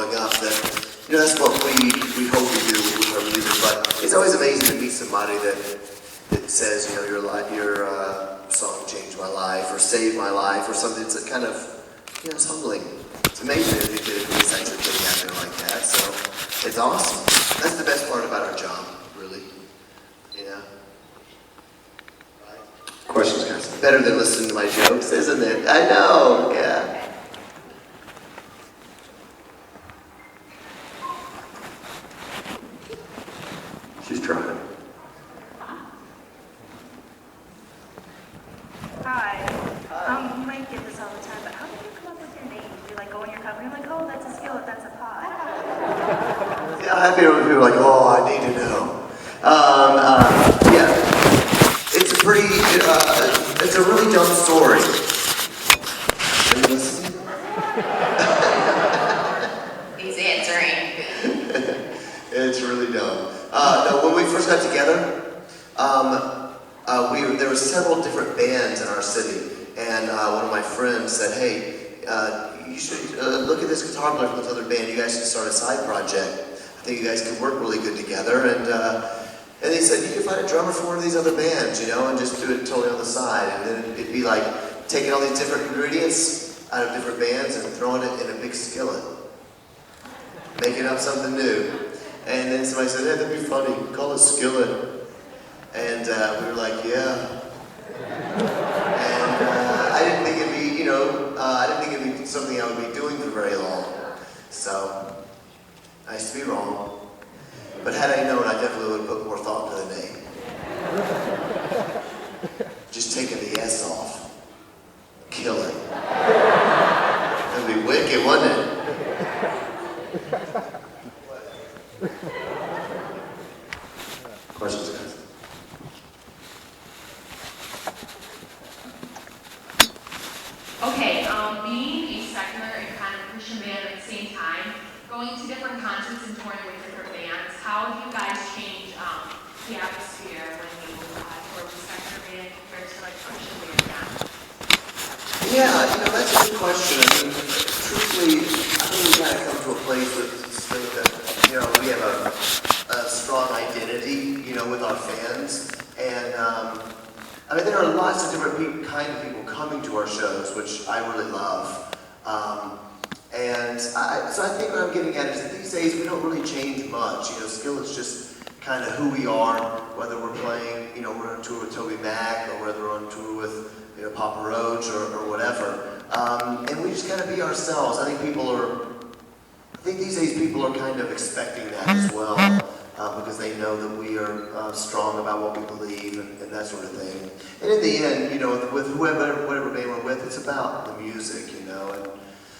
growing up that, that's what we hope we do with our music. But it's always amazing to meet somebody that says, your song changed my life or saved my life or something. It's a kind of, it's humbling. It's amazing that we get a sense of thing out there like that. So it's awesome. That's the best part about our job, really. Right? Questions, guys? Better than listening to my jokes, isn't it? I know, yeah. She's trying. Hi. You might get this all the time, but how did you come up with your name? You go in your cup and you're like, oh, that's a skillet, that's a pot. Yeah, I feel when people are like, oh, I need to know. Yeah, it's a really dumb story. Are you listening? He's answering. It's really dumb. No, when we first got together, there were several different bands in our city, and one of my friends said, hey, you should look at this guitar player from this other band. You guys can start a side project. I think you guys could work really good together. And they said, you can find a drummer for one of these other bands, and just do it totally on the side. And then it'd be like taking all these different ingredients out of different bands and throwing it in a big skillet. Making up something new. And then somebody said, hey, that'd be funny. Call it Skillet. And we were like, yeah. And I didn't think it'd be, I didn't think it'd be something I would be doing for very long. So, nice to be wrong. But had I known, I definitely would have put more thought into the name. Just taking the S off. Kill it. That'd be wicked, wouldn't it? Questions, guys? Okay, being a secular and kind of Christian band at the same time, going to different concerts and touring with different bands, how have you guys changed the atmosphere when you tour with secular band compared to Christian band now? Yeah, that's a good question. I mean, truthfully, I think we kind of come to a place that, we have a strong identity, with our fans. And, there are lots of different kind of people coming to our shows, which I really love. So I think what I'm getting at is that these days we don't really change much. Skillet's just kind of who we are, whether we're playing, we're on tour with Toby Mac, or whether we're on tour with, Papa Roach or whatever. And we just kind of be ourselves. I think these days people are kind of expecting that as well, because they know that we are strong about what we believe and that sort of thing. And in the end, with whatever band we're with, it's about the music, And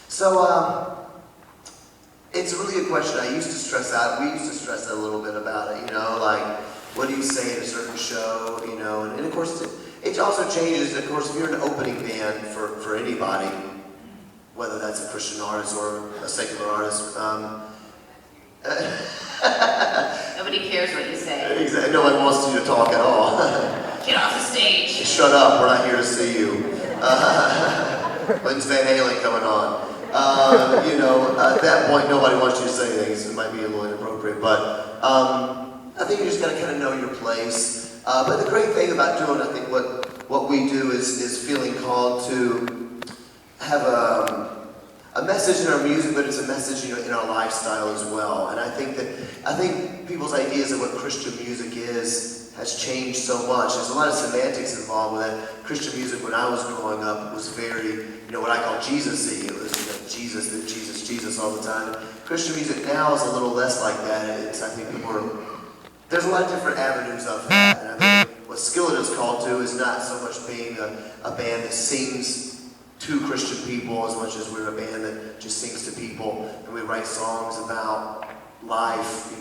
so, it's a really good question. We used to stress out a little bit about it, what do you say at a certain show, and of course, it also changes, of course, if you're an opening band for anybody, whether that's a Christian artist or a secular artist. Nobody cares what you say. Exactly. Nobody wants you to talk at all. Get off the stage. Shut up, we're not here to see you. When's Van Halen coming on? At that point, nobody wants you to say things. It might be a little inappropriate, but I think you just got to kind of know your place. But the great thing about doing, I think, what we do is feeling called to have a message in our music, but it's a message, in our lifestyle as well. And I think people's ideas of what Christian music has changed so much. There's a lot of semantics involved with it. Christian music, when I was growing up, was very, what I call Jesus-y. It was Jesus all the time. Christian music now is a little less like that. There's a lot of different avenues of that. And I think what Skillet is called to is not so much being a band that sings to Christian people as much as we're a band that just sings to people, and we write songs about life,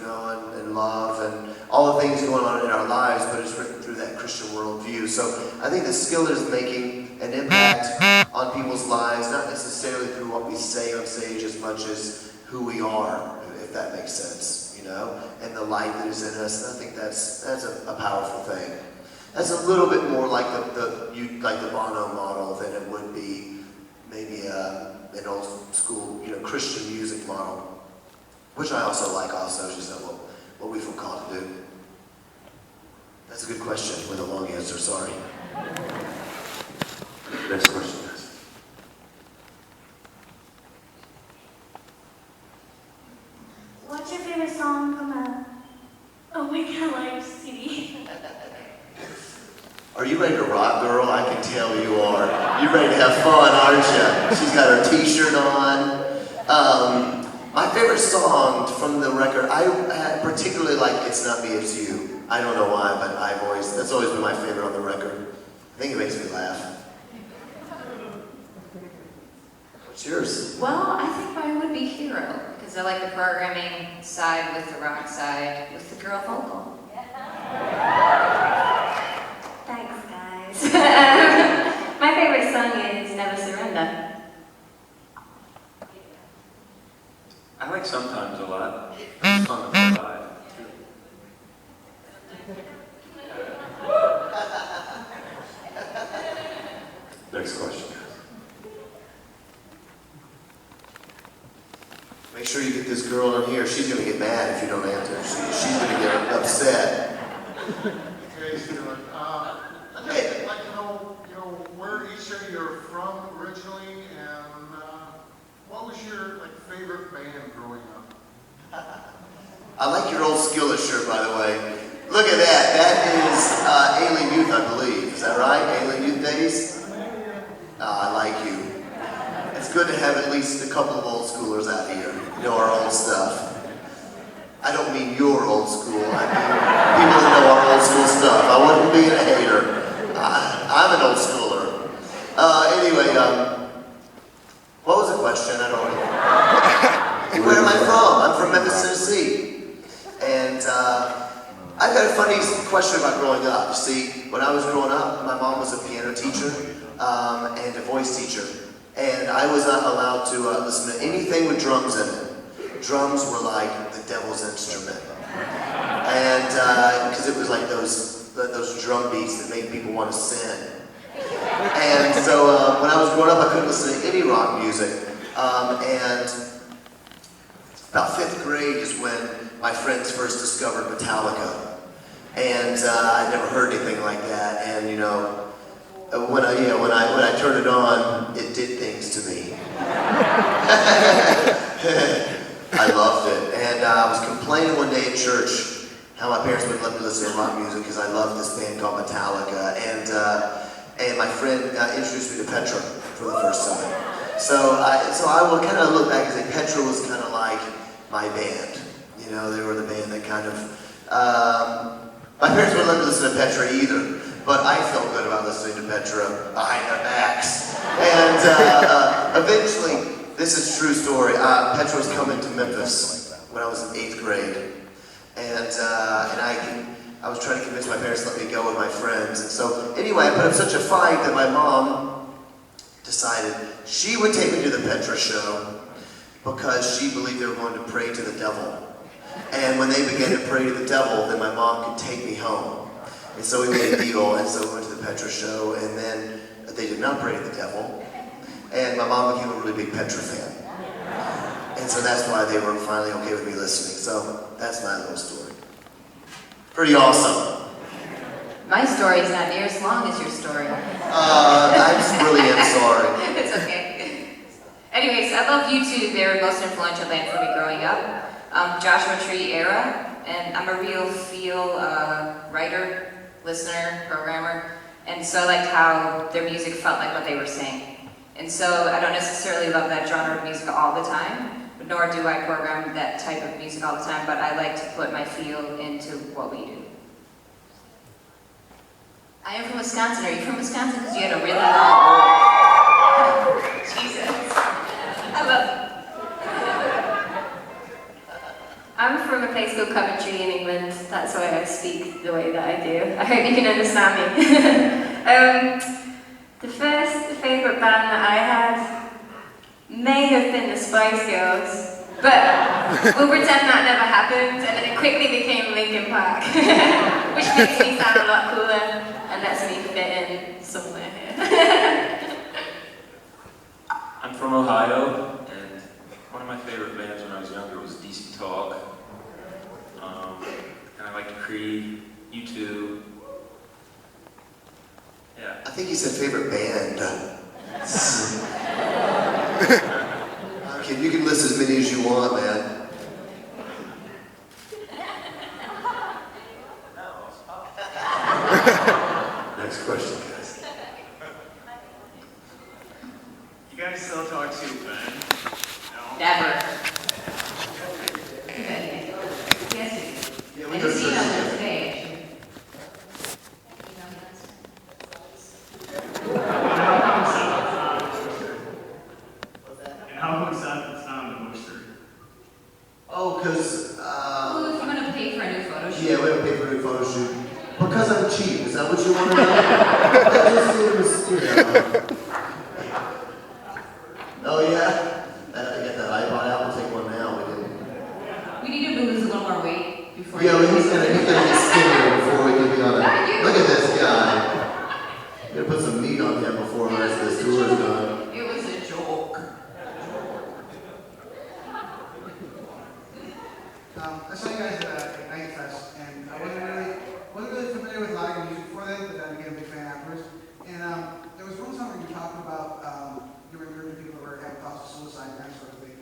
and love and all the things going on in our lives, but it's written through that Christian worldview. So I think the Skillet is making an impact on people's lives, not necessarily through what we say on stage as much as who we are, if that makes sense, and the light that is in us. And I think that's a powerful thing. That's a little bit more like the Bono model than it would be maybe an old school, Christian music model. which I also like also, it's just not what we feel called to do. That's a good question with a long answer, sorry. Next question, guys. What's your favorite song from Oh My God Live CD? Are you ready to rock, girl? I can tell you are. You're ready to have fun, aren't you? She's got her t-shirt on. My favorite song from the record, I particularly like It's Not Me, It's You. I don't know why, but that's always been my favorite on the record. I think it makes me laugh. What's yours? Well, I think mine would be Hero, because I like the programming side with the rock side, with the girl vocal. Thanks, guys. My favorite song is Never Surrender. I like Sometimes a lot. It's fun to survive. Next question, guys. Make sure you get this girl in here. She's gonna get mad if you don't answer. She's gonna get upset. Hey, Stuart. I'd like to know, where each of you are from originally, and what was your favorite band growing up? I like your old Skillet shirt, by the way. Look at that. That is Alien Youth, I believe. Is that right? Alien Youth days? I like you. It's good to have at least a couple of old schoolers out here. Our old stuff. I don't mean your old school. I mean people that know our old school stuff. I wouldn't be a hater. I'm an old schooler. Anyway, what was the question? I don't know. Where am I from? I'm from Memphis, Tennessee. And I've got a funny question about growing up. You see, when I was growing up, my mom was a piano teacher and a voice teacher. And I was not allowed to listen to anything with drums in it. Drums were like the devil's instrument. And because it was like those drum beats that made people want to sin. And so when I was growing up, I couldn't listen to any rock music. And about 5th grade is when my friends first discovered Metallica. And I'd never heard anything like that. And when I turned it on, it did things to me. I loved it. And I was complaining one day at church how my parents wouldn't let me listen to rock music because I loved this band called Metallica. And my friend introduced me to Petra for the first time. So I will kind of look back and say Petra was kind of like my band. They were the band that kind of... my parents wouldn't let me listen to Petra either. But I felt good about listening to Petra behind their backs. And eventually, this is a true story, Petra was coming to Memphis when I was in 8th grade. And I was trying to convince my parents to let me go with my friends. And so anyway, I put up such a fight that my mom decided she would take me to the Petra show because she believed they were going to pray to the devil. And when they began to pray to the devil, then my mom could take me home. And so we made a deal, and so we went to the Petra show, and then they did not pray to the devil, and my mom became a really big Petra fan. And so that's why they were finally okay with me listening. So that's my little story. Pretty awesome. My story is not near as long as your story. I really am sorry. It's okay. Anyways, I love U2. They were the most influential band for me growing up. Joshua Tree era, and I'm a real feel writer, listener, programmer, and so I liked how their music felt like what they were saying. And so I don't necessarily love that genre of music all the time, nor do I program that type of music all the time, but I like to put my feel into what we do. I am from Wisconsin. Are you from Wisconsin? Because you had a really long... Jesus. I love you. I'm from a place called Coventry in England. That's why I speak the way that I do. I hope you can understand me. The first favourite band that I had may have been the Spice Girls, but we'll pretend that never happened, and then it quickly became Linkin Park, which makes me sound a lot cooler and lets me fit in somewhere here. I'm from Ohio, and one of my favorite bands when I was younger was DC Talk. he said favorite band. Okay, you can list as many as you want, man. Next question, guys. You guys still talk to Ben? No? Never. Okay. Yes. Yeah, I we go just to church emailed him together. today, actually. And how come it's not on the poster? Oh, because, Well, if you want to pay for a new photo shoot. yeah, we haven't paid for a new photo shoot. Because I'm cheap, is that what you want to know? That just seems, you know. Oh, yeah? I get that iPod out, we'll take one now. We need him to lose a little more weight before. Yeah, but he's gonna get skinnier before we can be on it. Look at this guy. We're gonna put some meat on him before the rest of this tour is done. It was a joke. I saw you guys at Night Fest, and I wasn't really familiar with a lot of your music before then, but then I became a big fan afterwards. And there was one song where you were talking about you were encouraging people that were having thoughts of suicide and that sort of thing.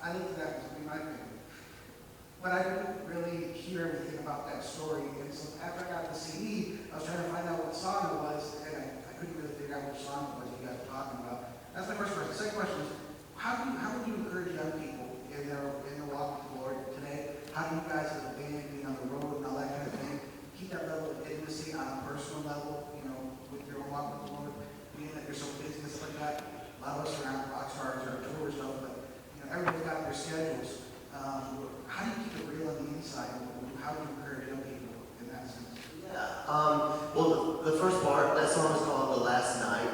I looked at that as being my favorite. But I didn't really hear everything about that story, and so after I got the CD, I was trying to find out what song it was, and I couldn't really figure out which song it was you guys were talking about. That's my first question. The second question is, how would you encourage young people in their walk with the Lord today? How do you guys as a band, being on the road and all that kind of thing, keep that level of intimacy on a personal level, you know, with your own walk with the Lord, being that you're so busy and stuff like that? A lot of us are on rock stars or tour stuff, but you know, everybody's got their schedules. How do you keep it real on the inside? How do you encourage young people in that sense? Yeah. Well, the first part, that song is called The Last Night,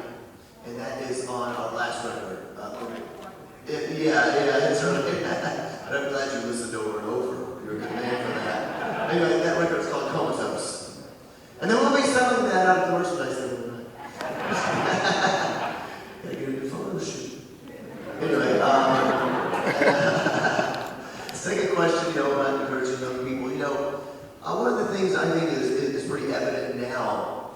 and that is on our last record. Yeah, that's right. And I'm glad you listened over and over. You're a good man for that. Anyway, that record is called Comatose. And then we'll be selling that out of the merchandise every night. Gotta get a new photo shoot. Anyway, second question, you know, about encouraging young people. You know, one of the things I think is pretty evident now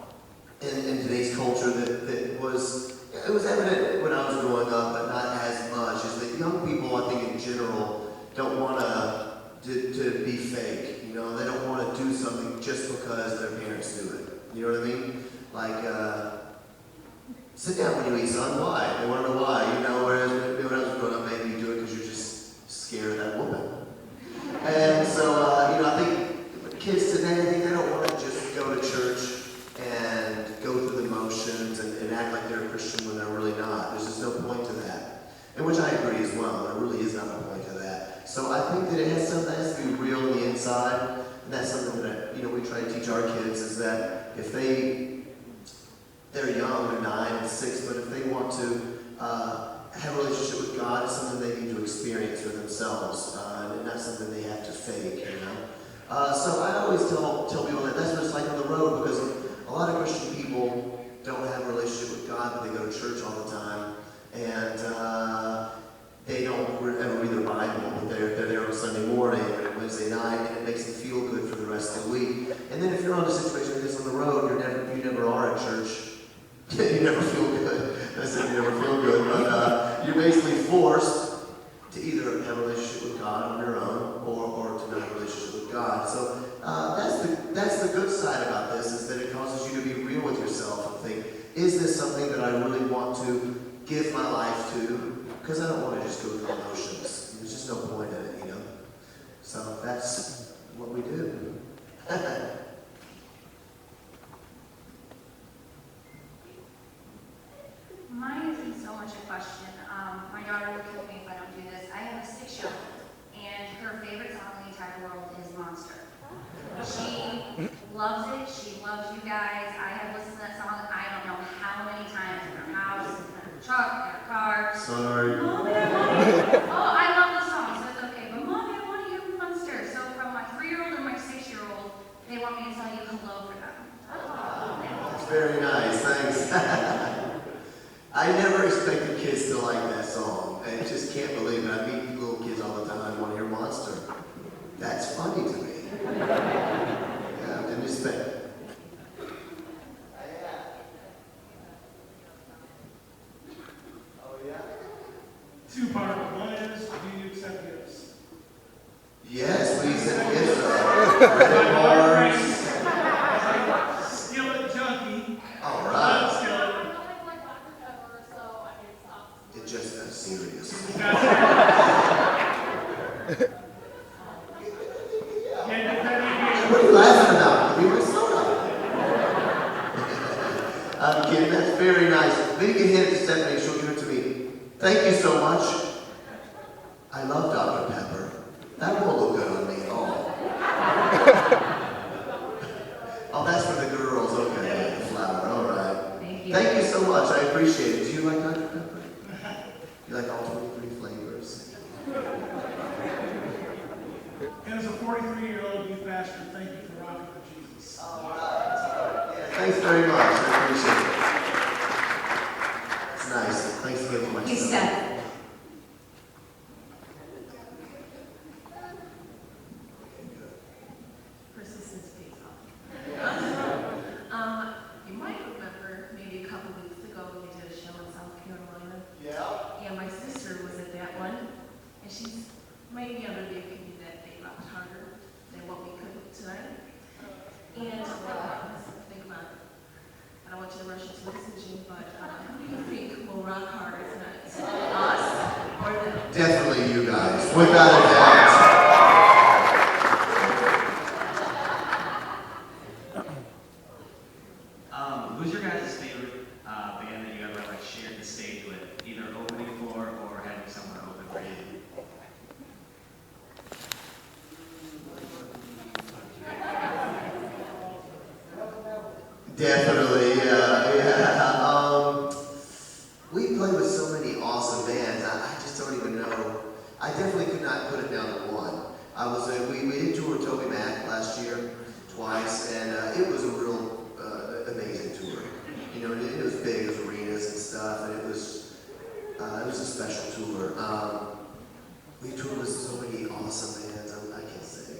in today's culture that was evident when I was growing up, but not as much, is that young people, I think in general, don't want to be fake. You know, they don't want to do something just because their parents do it. You know what I mean? Like, sit down when you eat, son. Why? They want to know why. You know, whereas when I was growing up, maybe you do it because you're just scared of that woman. And so, you know, I think kids today, I think they don't want to just go to church and go through the motions and act like they're a Christian when they're really not. There's just no point to that. And which I agree as well. There really is not a point to that. So I think that it has to be real on the inside. And that's something that, you know, we try to teach our kids is that if they're young, they're 9 and 6, but if they want to have a relationship with God, it's something they need to experience for themselves, and not something they have to fake, you know. So I always tell people that that's what it's like on the road, because a lot of Christian people don't have a relationship with God, but they go to church all the time, and they don't ever read their Bible, but they're there on Sunday morning and Wednesday night, and it makes them feel good for the rest of the week. And then if you're on a situation like this on the road, you never are at church. You never feel good. I said you never feel good, but you're basically forced to either have a relationship with God on your own, or to not have a relationship with God. So that's the good side about this, is that it causes you to be real with yourself and think, is this something that I really want to give my life to? Because I don't want to just go through the motions. There's just no point in it, you know. So that's what we do. Mine isn't so much a question. My daughter will kill me if I don't do this. I have a 6-year-old, and her favorite song in the entire world is Monster. She loves it. She loves you guys. I have listened to that song I don't know how many times in her house, in her truck, in her car. Sorry. Mommy, I want to. Oh, I love the song, so it's okay. But Mommy, I want to hear Monster. So from my 3-year-old and my 6-year-old, they want me to tell you hello for them. That's very nice. Thanks. I never expected kids to like that song. I just can't believe it. I meet little kids all the time who want to hear Monster. That's funny to me. Yeah, and respect. Red bars. Skillet junkie. All right. Skillet. It just got serious. What are you laughing about? You were soda. I'm kidding. That's very nice. Maybe you can hand it to Stephanie. She'll give it to me. Thank you so much. I love Dr. Pepper. That won't look good on me. Oh. Oh, that's for the girls. Okay, the flower. All right. Thank you. Thank you so much. I appreciate it. Do you like Dr. Pepper? You like all 23 flavors? And as a 43-year-old youth pastor, thank you for rocking for Jesus. All right. Yeah, thanks very much. I appreciate it. It's nice. Thanks for giving my Hey, stuff. Steph. Persistence pays off. You might remember maybe a couple weeks ago we did a show in South Carolina. Yeah. Yeah, my sister was at that one, and she's might be under the opinion that they rocked harder than what we could tonight. And think about it. I don't want you to rush into a decision, but who do you think will rock harder tonight? Us or them? Definitely you guys, without a doubt. Who's your guys' favorite band that you ever like shared the stage with, either opening for or having someone open for you? Definitely, yeah. We play with so many awesome bands. I just don't even know. I definitely could not put it down to one. We did tour with Toby Mac last year twice, and it was a real amazing tour. You know, it was big, it was arenas and stuff, and it was a special tour. We toured with so many awesome bands. I can't say.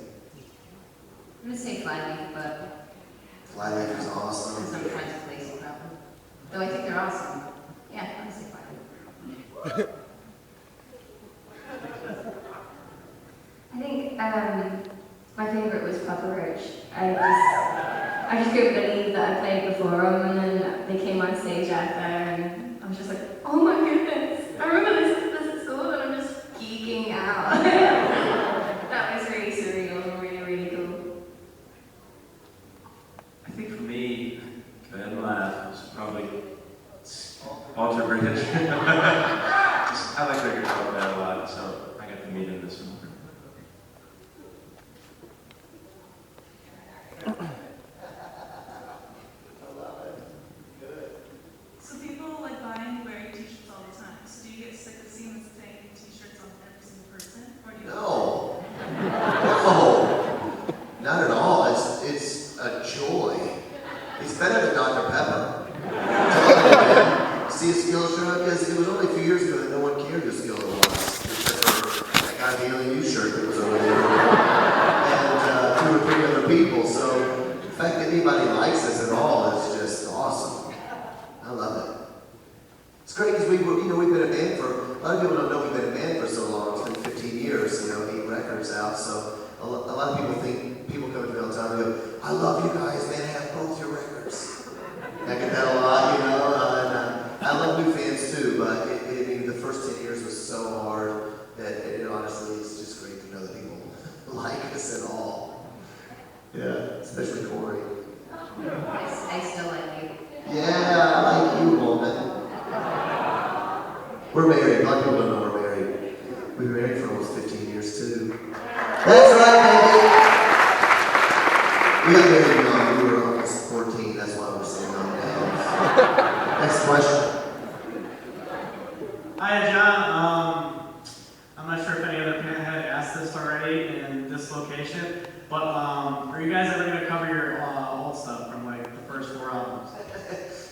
I'm gonna say Flyleaf, but Flyleaf is awesome. because I'm friends with Lacey probably. Though I think they're awesome. Yeah, I'm gonna say Flyleaf. I think my favorite was Papa Roach. I just couldn't believe that I played before them, and then they came on stage after, and I was just like, oh my goodness! I remember listening to this at school, and I'm just geeking out. That was really surreal and really, really cool. I think for me, go ahead and laugh, was probably Alter Bridge. I like their guitar player a lot, so I got to meet him this summer. So people like buying and wearing t-shirts all the time. So do you get sick of seeing the same t-shirts on every single person? Or do you No. No. Not at all. It's a joy. It's better than Dr. Pepper. See a Skillet shirt? Because it was only a few years ago that no one cared who Skillet was. Except for that guy in the ALU shirt that was over there. And 2 or 3 other people. So the fact that anybody likes us at all is just awesome. I love it. It's great because we've been a band for, a lot of people don't know we've been a band for so long. It's been 15 years, 8 records out. So a lot of people come to me all the time and go, I love you guys, man, I have both your records. I get that a lot, and I love new fans too, but the first 10 years was so hard that honestly, it's just great to know that people like us at all. Yeah, especially Corey. I still like you. Yeah, I like you, woman. We're married. A lot of people don't know we're married. We've been married for almost 15 years too. That's right, baby. We got married young. We were almost 14. That's why we're so young now. Next question. Hi, John. I'm not sure if any other band had asked this already in this location, but are you guys ever going to cover your old stuff from like the first 4 albums?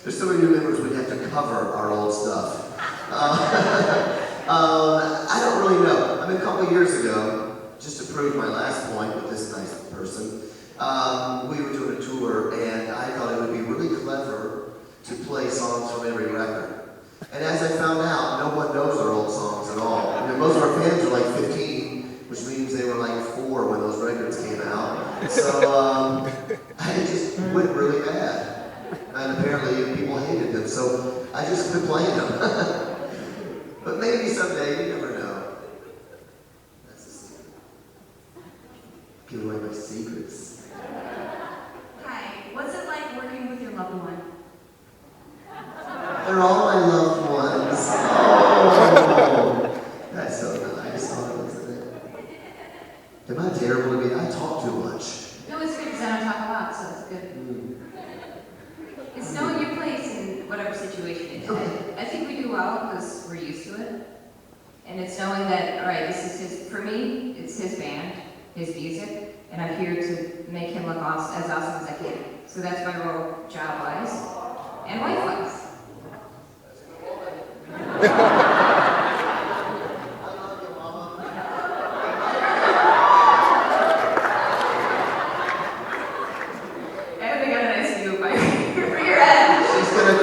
There's so many new members, we have to cover our old stuff. I don't really know. A couple of years ago, just to prove my last point with this nice person, we were doing a tour, and I thought it would be really clever to play songs from every record. And as I found out, no one knows our old songs at all. Most of our fans are like 15, which means they were like 4 when those records came out. So I just went really bad. And apparently people hated them, so I just quit playing them. But maybe someday, you never know. That's a secret. Give away my secrets. Hi, what's it like working with your loved one? They're all my loved ones. Oh, that's so nice. Oh, isn't it? Am I terrible to me? I talk too much. No, it's good because I don't talk a lot, so it's good. It's knowing your place in whatever situation it is. I think we do well because we're used to it. And it's knowing that, all right, this is his, for me, it's his band, his music, and I'm here to make him look awesome, as awesome as I can. So that's my role, job-wise, and wife-wise.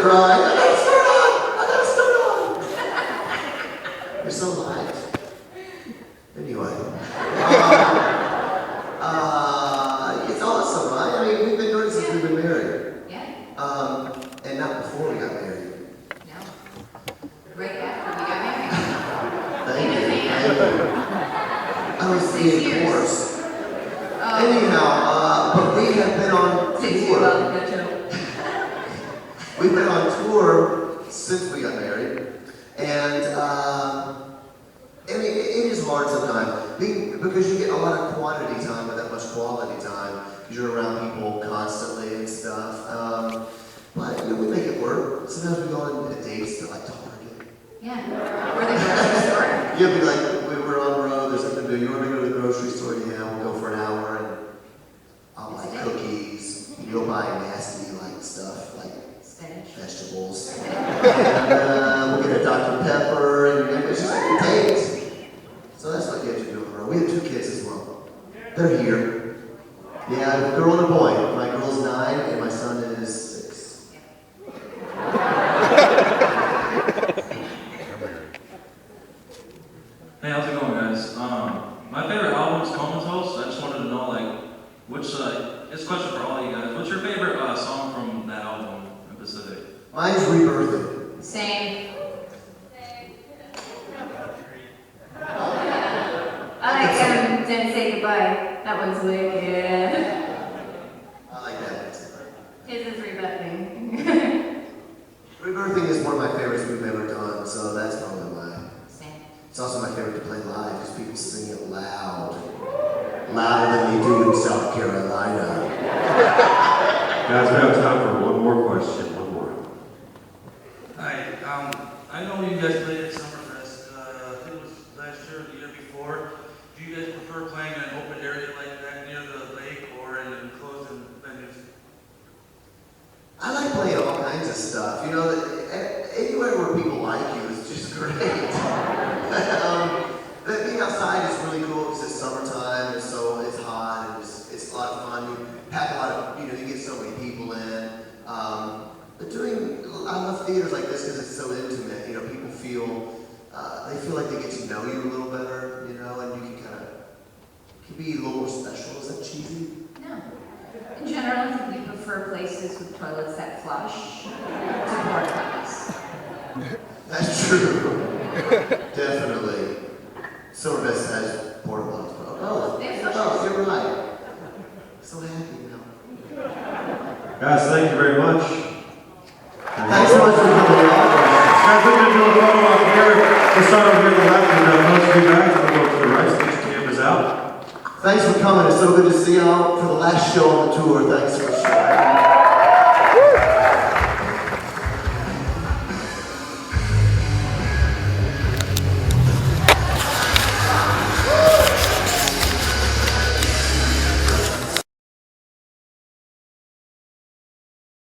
Cry. I got a start on. You're so light. Anyway. It's awesome, right? I mean, we've been doing it since we've been married. Yeah. And not before we got married. No. Right after we got married. Thank you. I was the course. Anyhow, but we have been on tour. We've been on tour since we got married, and I mean, it is hard sometimes, because you get a lot of quantity time with that much quality time, because you're around people constantly and stuff, but you know, we make it work. Sometimes we go on dates to like Target. Yeah, or the grocery store. You'll be like, we're on the road, there's something to do, you want to go to the grocery store? Yeah, we'll go for an hour, and I'll buy cookies, you'll buy nasty like stuff, like vegetables. And we'll get a Dr. Pepper, and it's just like a date. So that's what you have to do on the road. We have 2 kids as well. They're here. Yeah, a girl and a boy. My girl's 9 and my son is 6. Hey, how's it going, guys? My favorite album is Comatose. I just wanted to know, like, which, it's a question for all of you guys. What's your favorite song from that album in Pacific? Mine's Rebirthing. Same. I like Didn't Say Goodbye. That one's wicked. I like that. His is Rebirthing. Rebirthing is one of my favorites we've ever done, so that's probably mine. Same. It's also my favorite to play live because people sing it loud. Louder than they do in South Carolina. Guys, we have time for one more question. One more. Hi, I know you guys played at Summerfest. I think it was last year or the year before. Do you guys prefer playing in an open area like that near the lake or in enclosed venues? I like playing all kinds of stuff. You know, anywhere where people like you is just great. Being outside is really cool because it's summertime and so it's hot and it's a lot of fun. You pack a lot of, you get so many people in. But I love theaters like this because it's so intimate. People feel, they feel like they get to know you a little better, and you can be a little more special. Is that cheesy? No. In general, I think we prefer places with toilets that flush to porta potties. That's true. Definitely. Silvervest has porta potties. Oh, you're right. So happy now. Guys, thank you very much. Thanks so much for coming on. Guys, we're going to do a photo up here. We'll start over here to the left and most of you guys will go to the right. Get your cameras out. Thanks for coming. It's so good to see y'all for the last show on the tour. Thanks for